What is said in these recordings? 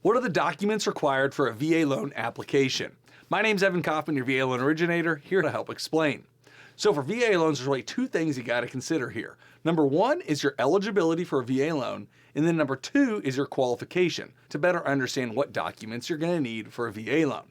What are the documents required for a VA loan application? My name's Evan Kaufman, your VA loan originator, here to help explain. So for VA loans, there's really two things you got to consider here. Number one is your eligibility for a VA loan, and then number two is your qualification to better understand what documents you're going to need for a VA loan.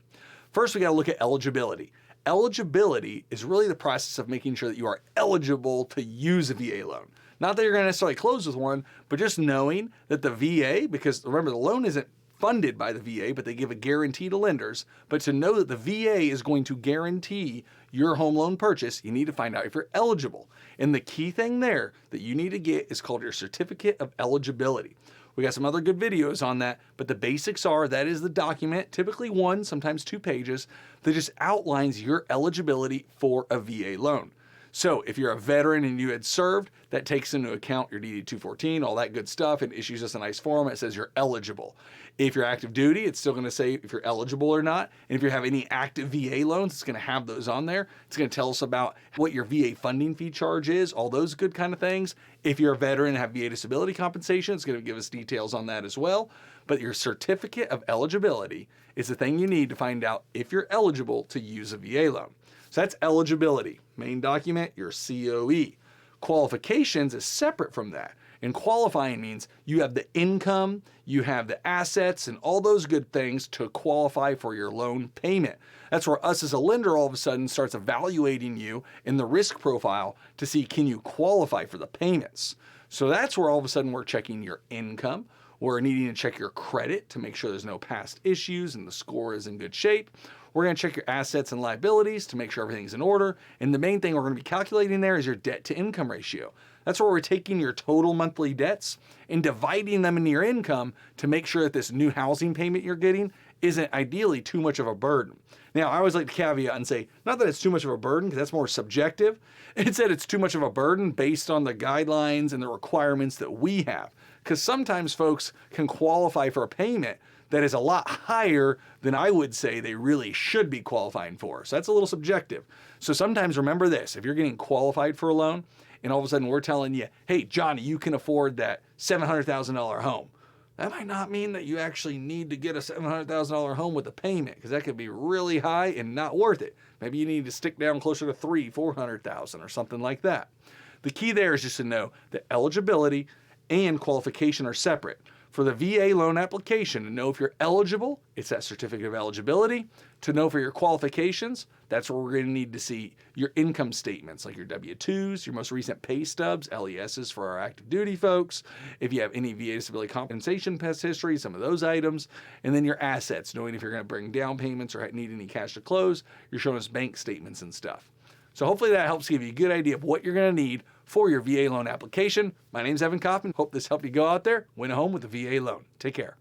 First, we got to look at eligibility. Eligibility is really the process of making sure that you are eligible to use a VA loan. Not that you're going to necessarily close with one, but just knowing that the VA, because remember the loan isn't funded by the VA, but they give a guarantee to lenders. But to know that the VA is going to guarantee your home loan purchase, you need to find out if you're eligible. And the key thing there that you need to get is called your certificate of eligibility. We got some other good videos on that, but the basics are that is the document, typically one, sometimes 2 pages, that just outlines your eligibility for a VA loan. So if you're a veteran and you had served, that takes into account your DD 214, all that good stuff, and issues us a nice form that says you're eligible. If you're active duty, it's still going to say if you're eligible or not. And if you have any active VA loans, it's going to have those on there. It's going to tell us about what your VA funding fee charge is, all those good kind of things. If you're a veteran and have VA disability compensation, it's going to give us details on that as well. But your certificate of eligibility is the thing you need to find out if you're eligible to use a VA loan. So that's eligibility. Main document, your COE. Qualifications is separate from that. And qualifying means you have the income, you have the assets, and all those good things to qualify for your loan payment. That's where us as a lender all of a sudden starts evaluating you in the risk profile to see can you qualify for the payments. So that's where all of a sudden we're checking your income. We're needing to check your credit to make sure there's no past issues and the score is in good shape. We're going to check your assets and liabilities to make sure everything's in order. And the main thing we're going to be calculating there is your debt to income ratio. That's where we're taking your total monthly debts and dividing them into your income to make sure that this new housing payment you're getting isn't ideally too much of a burden. Now, I always like to caveat and say, not that it's too much of a burden, because that's more subjective. It's that it's too much of a burden based on the guidelines and the requirements that we have. Because sometimes folks can qualify for a payment that is a lot higher than I would say they really should be qualifying for. So that's a little subjective. So sometimes remember this, if you're getting qualified for a loan and all of a sudden we're telling you, hey, Johnny, you can afford that $700,000 home. That might not mean that you actually need to get a $700,000 home with a payment, because that could be really high and not worth it. Maybe you need to stick down closer to $300,000-400,000 or something like that. The key there is just to know that eligibility and qualification are separate. For the VA loan application, to know if you're eligible, it's that certificate of eligibility. To know for your qualifications, that's where we're going to need to see your income statements, like your W-2s, your most recent pay stubs, LESs for our active duty folks. If you have any VA disability compensation past history, some of those items. And then your assets, knowing if you're going to bring down payments or need any cash to close, you're showing us bank statements and stuff. So hopefully that helps give you a good idea of what you're going to need for your VA loan application. My name's Evan Kaufman. Hope this helped you go out there, win a home with a VA loan. Take care.